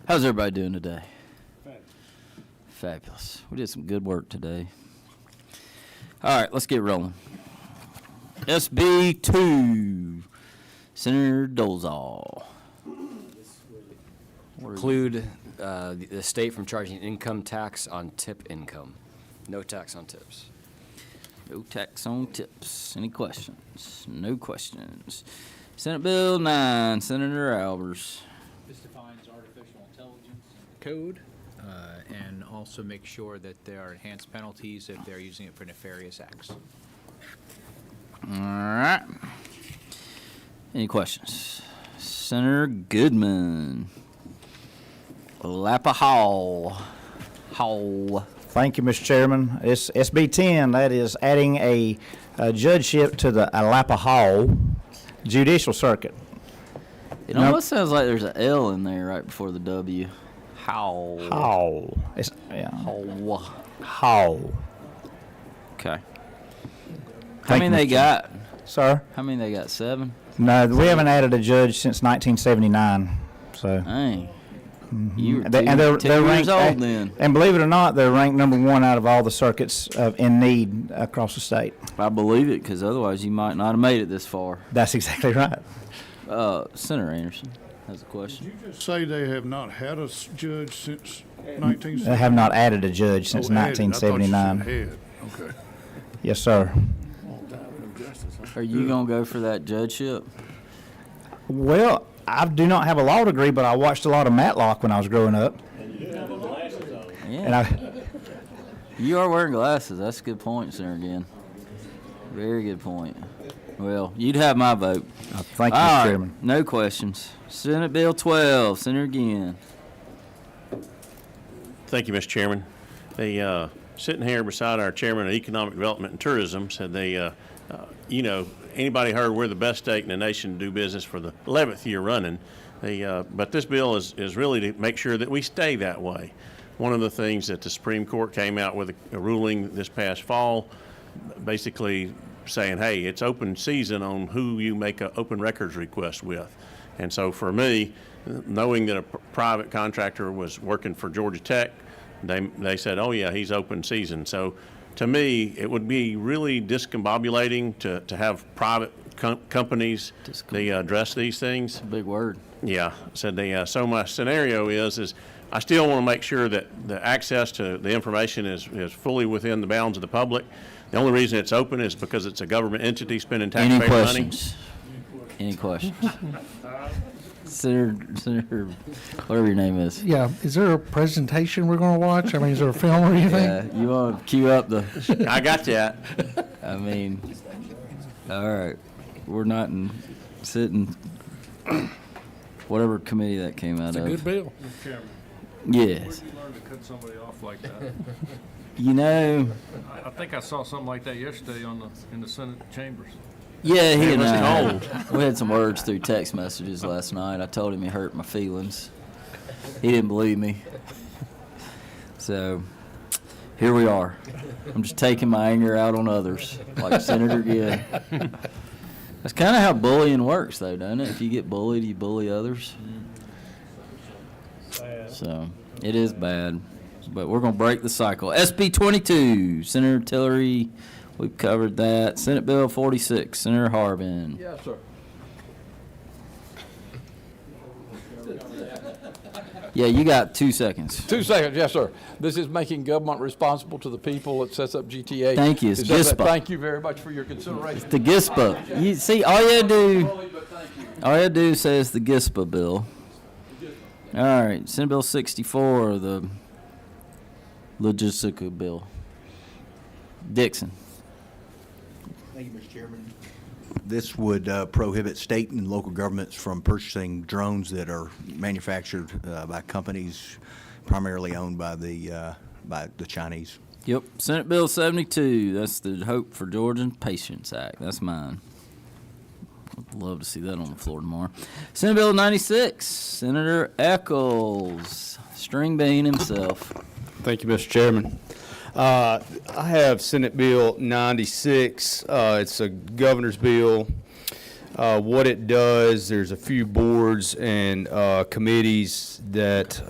How's everybody doing today? Fabulous. We did some good work today. All right, let's get rolling. SB 2, Senator Dolezal. Include the state from charging income tax on tip income. No tax on tips. No tax on tips. Any questions? No questions. Senate Bill 9, Senator Albers. This defines artificial intelligence code, and also make sure that there are enhanced penalties if they're using it for nefarious acts. All right. Any questions? Senator Goodman. Lapa Hall. Thank you, Mr. Chairman. It's SB 10, that is adding a judgeship to the Lapa Hall Judicial Circuit. It Nope. almost sounds like there's an L in there right before the W. Hall. Hall. It's, yeah, Hall. Hall. Okay. How Thank many you, they Mr. got? Sir? How many they got? 7? No, we haven't added a judge since 1979, so. Dang. You were And they're 2 years ranked, old then. and believe it or not, they're ranked number 1 out of all the circuits in need across the state. I believe it, because otherwise you might not have made it this far. That's exactly right. Senator Anderson has a question. Did you just say they have not had a judge since 1970? They have not added a judge since 1979. Okay. Yes, sir. Are you going to go for that judgeship? Well, I do not have a law degree, but I watched a lot of Matlock when I was growing up. Yeah. And I, You are wearing glasses. That's a good point, Senator again. Very good point. Well, you'd have my vote. thank you, All Mr. right, Chairman. no questions. Senate Bill 12, Senator again. Thank you, Mr. Chairman. They, sitting here beside our Chairman of Economic Development and Tourism, said they, anybody heard we're the best state in the nation to do business for the 11th year running. But this bill is really to make sure that we stay that way. One of the things that the Supreme Court came out with a ruling this past fall, basically saying, hey, it's open season on who you make an open records request with. And so for me, knowing that a private contractor was working for Georgia Tech, they said, oh yeah, he's open season. So to me, it would be really discombobulating to have private companies they address these things. Big word. Yeah, so so my scenario is I still want to make sure that the access to the information is fully within the bounds of the public. The only reason it's open is because it's a government entity spending Any taxpayer money. questions? Any questions? Senator, whatever your name is. Yeah, is there a presentation we're going to watch? I mean, is there a film or anything? Yeah, you want to cue up the, I got that. I mean, all right. We're not sitting, whatever committee that came out of. Good bill. Chairman, Yes. where'd you learn to cut somebody off like that? You know, I think I saw something like that yesterday in the Senate chambers. yeah, he It and was I, we had some words through text messages last night. I told him he hurt my feelings. He didn't believe me. So, here we are. I'm just taking my anger out on others, like Senator Gill. That's kind of how bullying works, though, doesn't it? If you get bullied, you bully others. So, it is bad. But we're going to break the cycle. SB 22, Senator Tillery, we've covered that. Senate Bill 46, Senator Harbin. Yes, sir. Yeah, you got 2 seconds. 2 seconds, yes, sir. This is making government responsible to the people. It sets up GTA. Thank you. It's It says that. GISPA. Thank you very much for your consideration. The GISPA. You see, all you do says the GISPA bill. All right, Senate Bill 64, the logistica bill. Dixon. Thank you, Mr. Chairman. This would prohibit state and local governments from purchasing drones that are manufactured by companies primarily owned by the Chinese. Yep, Senate Bill 72. That's the Hope for Georgian Patients Act. That's mine. I'd love to see that on the floor tomorrow. Senate Bill 96. Senator Eccles, string bean himself. Thank you, Mr. Chairman. I have Senate Bill 96. It's a governor's bill What it does, there's a few boards and committees that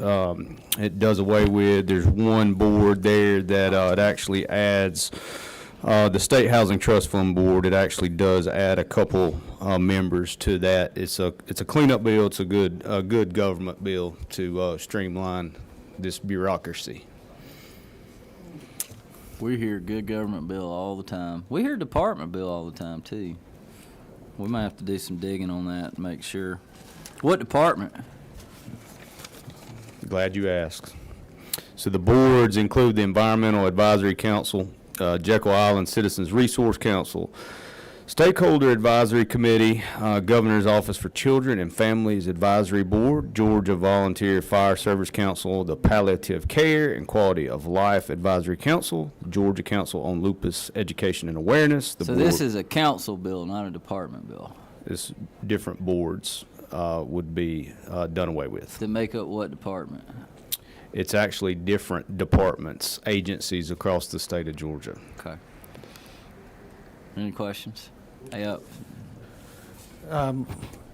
it does away with. There's one board there that it actually adds, the State Housing Trust Fund Board, it actually does add a couple members to that. It's a cleanup bill. It's a good government bill to streamline this bureaucracy. We hear good government bill all the time. We hear department bill all the time, too. We might have to do some digging on that to make sure. What department? Glad you asked. So the boards include the Environmental Advisory Council, Jekyll Island Citizens Resource Council, Stakeholder Advisory Committee, Governor's Office for Children and Families Advisory Board, Georgia Volunteer Fire Service Council, the Palliative Care and Quality of Life Advisory Council, Georgia Council on Lupus Education and Awareness. So this is a council bill, not a department bill. This different boards would be done away with. To make up what department? It's actually different departments, agencies across the state of Georgia. Okay. Any questions? Hey, up.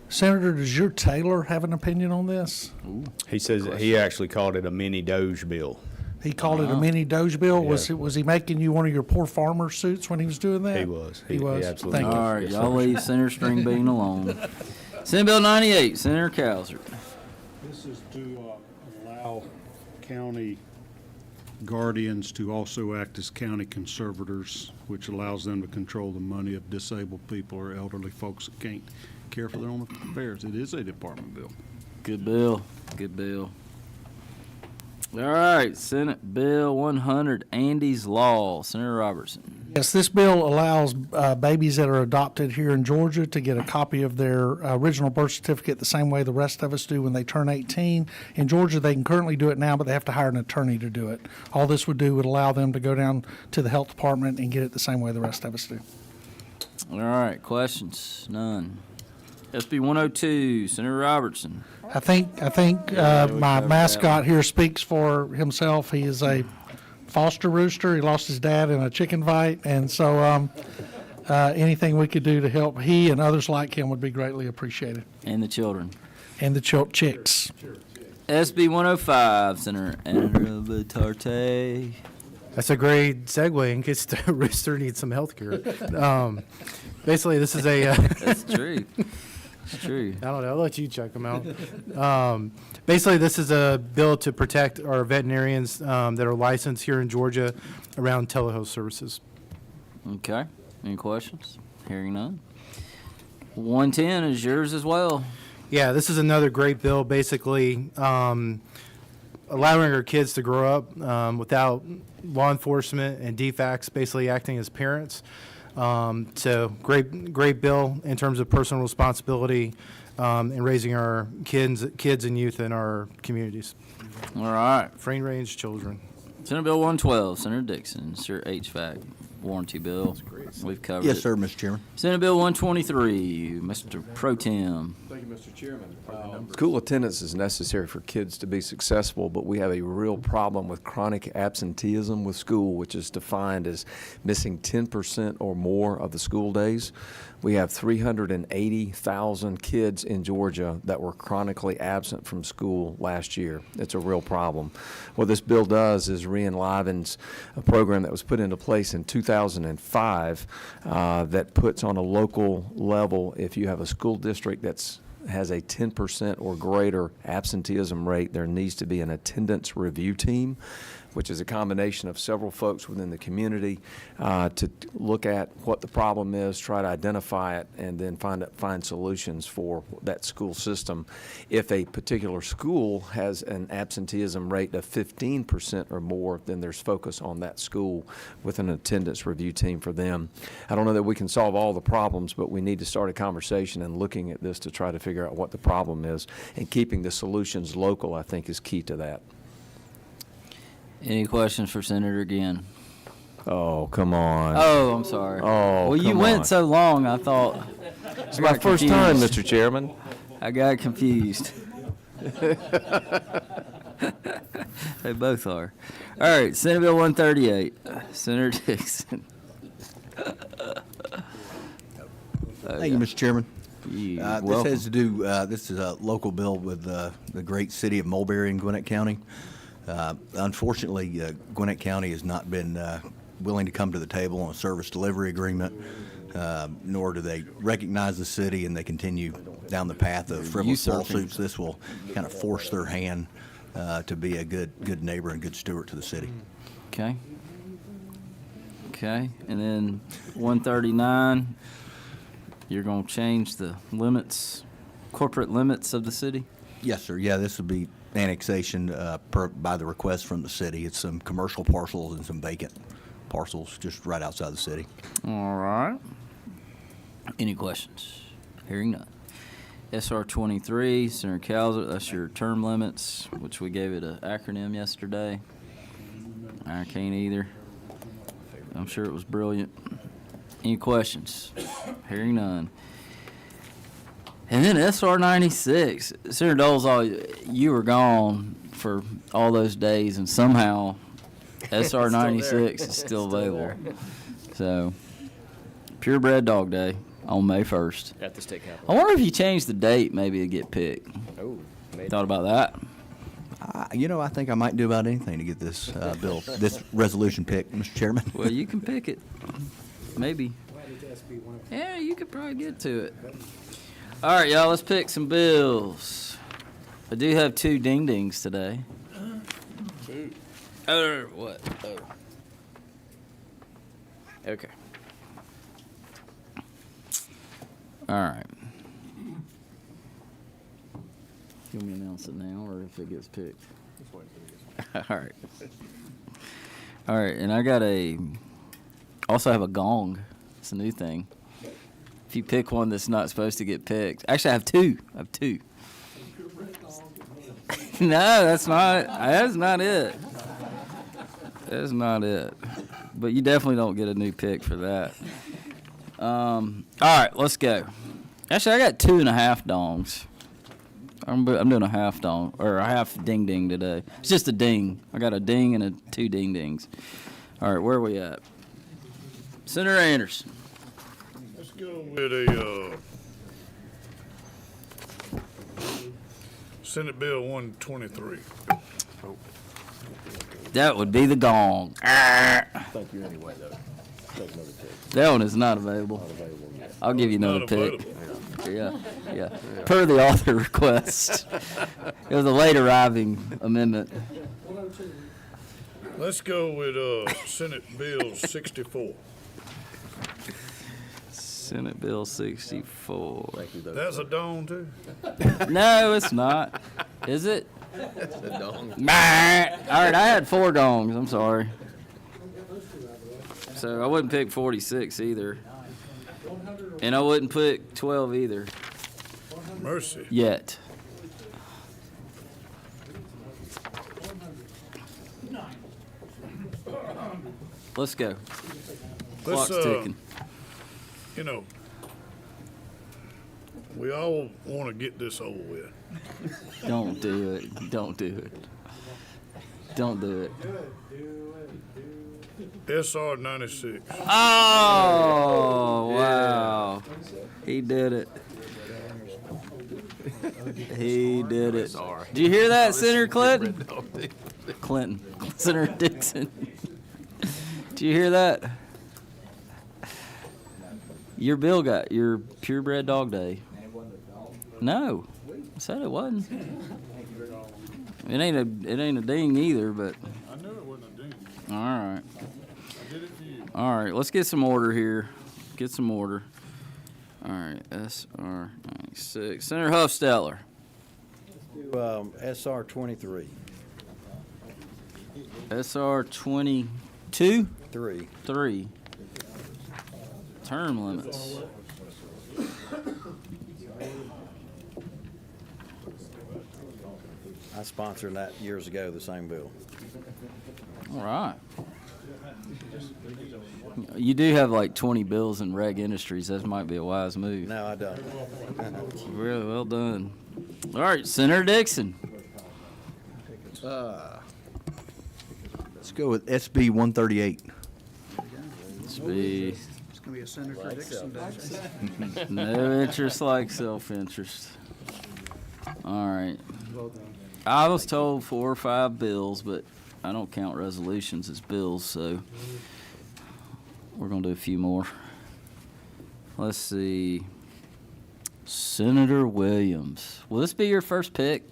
Senator, does your Taylor have an opinion on this? He says that he actually called it a mini Doge bill. He called it a mini Doge bill. Was he making you one of your poor farmer suits when he was doing that? He was. He was. absolutely Thank was. you. All right, Yes, y'all sir. leave Senator String Bean alone. Senate Bill 98, Senator Cowser. This is to allow county guardians to also act as county conservators, which allows them to control the money of disabled people or elderly folks that can't care for their own affairs. It is a department bill. Good bill. Good bill. All right, Senate Bill 100, Andy's Law. Senator Robertson. Yes, this bill allows babies that are adopted here in Georgia to get a copy of their original birth certificate the same way the rest of us do when they turn 18. In Georgia, they can currently do it now, but they have to hire an attorney to do it. All this would do would allow them to go down to the health department and get it the same way the rest of us do. All right, questions? None. SB 102, Senator Robertson. I think we my covered that mascot here speaks for himself. He is a foster rooster. He lost his dad in a chicken fight, and so anything we could do to help he and others like him would be greatly appreciated. And the children. And the chicks. SB 105, Senator Andrew Batarte. That's a great segue in case the rooster needs some health care. Basically, this is a. That's true. It's true. I don't know. I'll let you check them out. Basically, this is a bill to protect our veterinarians that are licensed here in Georgia around telehealth services. Okay. Any questions? Hearing none. 110 is yours as well. Yeah, this is another great bill, basically allowing our kids to grow up without law enforcement and DFACs basically acting as parents. So great bill in terms of personal responsibility in raising our kids and youth in our communities. All right. Free range children. Senate Bill 112, Senator Dixon. It's your HVAC warranty bill. We've covered it. Yes, sir, Mr. Chairman. Senate Bill 123, Mr. Pro Tem. Thank you, Mr. Chairman. School attendance is necessary for kids to be successful, but we have a real problem with chronic absenteeism with school, which is defined as missing 10% or more of the school days. We have 380,000 kids in Georgia that were chronically absent from school last year. It's a real problem. What this bill does is re-enlivens a program that was put into place in 2005 that puts on a local level, if you have a school district that's has a 10% or greater absenteeism rate, there needs to be an attendance review team, which is a combination of several folks within the community to look at what the problem is, try to identify it, and then find solutions for that school system. If a particular school has an absenteeism rate of 15% or more, then there's focus on that school with an attendance review team for them. I don't know that we can solve all the problems, but we need to start a conversation and looking at this to try to figure out what the problem is, and keeping the solutions local, I think, is key to that. Any questions for Senator Ginn? Oh, come on. Oh, I'm sorry. Oh, well, you come went on. so long, I thought. It's my first time, Mr. Chairman. I got confused. They both are. All right, Senate Bill 138, Senator Dixon. Thank you, Mr. Chairman. You This welcome. has to do, this is a local bill with the great city of Mulberry in Gwinnett County. Unfortunately, Gwinnett County has not been willing to come to the table on a service delivery agreement, nor do they recognize the city, and they continue down the path of frivolous Usurping. lawsuits. This will kind of force their hand to be a good neighbor and good steward to the city. Okay. Okay, and then 139, you're going to change the limits, corporate limits of the city? Yes, sir. Yeah, this would be annexation by the request from the city. It's some commercial parcels and some vacant parcels just right outside the city. All right. Any questions? Hearing none. SR 23, Senator Cowser, that's your term limits, which we gave it an acronym yesterday. I can't either. I'm sure it was brilliant. Any questions? Hearing none. And then SR 96. Senator Doles, you were gone for all those days, and somehow SR 96 is still available. So, Purebred Dog Day on May 1st. At the state I capitol. wonder if you change the date, maybe it'd get picked. Oh, maybe. Thought about that? I think I might do about anything to get this bill, this resolution picked, Mr. Chairman. Well, you can pick it. Maybe. Yeah, you could probably get to it. All right, y'all, let's pick some bills. I do have 2 ding-dings today. Oh, what? Oh. Okay. All right. You want me to announce it now, or if it gets picked? All right. All right, and I got also have a gong. It's a new thing. If you pick one that's not supposed to get picked. Actually, I have 2. No, that's not it. That's not it. But you definitely don't get a new pick for that. All right, let's go. Actually, I got 2.5 dongs. I'm doing a half dong, or a half ding ding today. It's just a ding. I got a ding and 2 ding dings. All right, where are we at? Senator Anderson. Let's go with a, Senate Bill 123. That would be the gong. Thank you anyway, though. Take another pick. That one is not available. I'll give you another Not pick. available. Yeah. Per the author request. It was a late arriving amendment. Let's go with, Senate Bill 64. Senate Bill 64. That's a dong, too? No, it's not. Is it? All right, I had 4 dongs. I'm sorry. So I wouldn't pick 46 either. And I wouldn't pick 12 either. Mercy. Yet. Let's go. Let's, Clock's ticking. You know, we all want to get this over with. Don't do it. Don't do it. Don't do it. SR 96. Oh, wow. He did it. He did it. Did you hear that, Senator Clinton? Clinton. Senator Dixon. Did you hear that? Your bill got your Purebred Dog Day. No, I said it wasn't. It ain't a ding either, but. I knew it wasn't a ding. All right. I did it for you. All right, let's get some order here. Get some order. All right, SR 96. Senator Huffstettler. SR 23. SR 22? 3. Term limits. I sponsored that years ago, the same bill. All right. You do have like 20 bills in Reg Industries. That might be a wise move. No, I don't. Really well done. All right, Senator Dixon. Let's go with SB 138. SB It's going to be a Senator Dixon day. No interest like self-interest. All right. I was told 4 or 5 bills, but I don't count resolutions as bills, so we're going to do a few more. Let's see. Senator Williams. Will this be your first pick?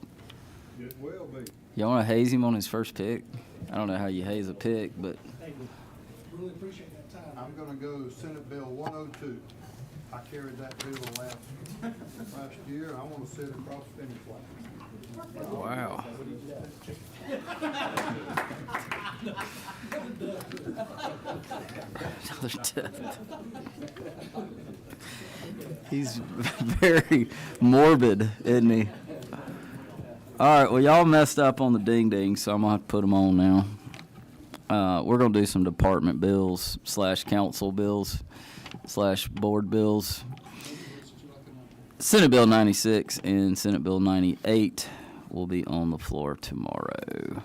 It will be. Y'all want to haze him on his first pick? I don't know how you haze a pick, but Really appreciate that time. I'm going to go Senate Bill 102. I carried that bill last year. I want to sit across the finish line. wow. Another death. He's very morbid, isn't he? All right, well, y'all messed up on the ding-ding, so I'm going to have to put them on now. We're going to do some department bills / council bills / board bills. Senate Bill 96 and Senate Bill 98 will be on the floor tomorrow.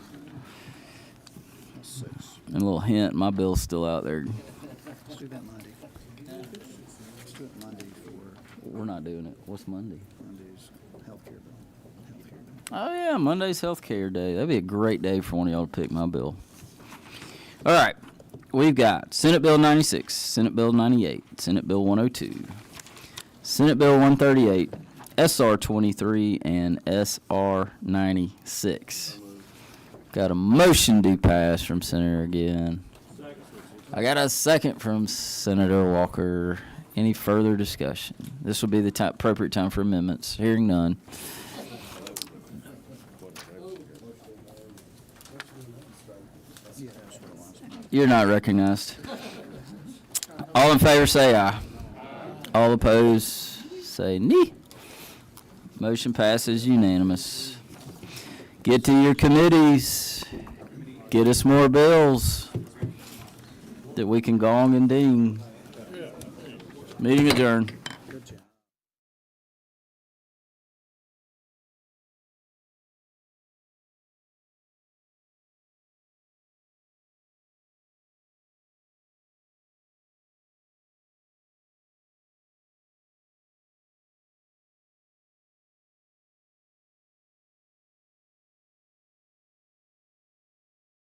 And a little hint, my bill's still out there. Let's do that Monday. Let's do it Monday for We're not doing it. What's Monday? Monday's healthcare bill. Oh, yeah, Monday's healthcare day. That'd be a great day for one of y'all to pick my bill. All right, we've got Senate Bill 96, Senate Bill 98, Senate Bill 102, Senate Bill 138, SR 23, and SR 96. Got a motion to pass from Senator again. I got a second from Senator Walker. Any further discussion? This will be the appropriate time for amendments. Hearing none. You're not recognized. All in favor say aye. All opposed say nay. Motion passes unanimous. Get to your committees. Get us more bills that we can gong and ding. Meeting adjourned.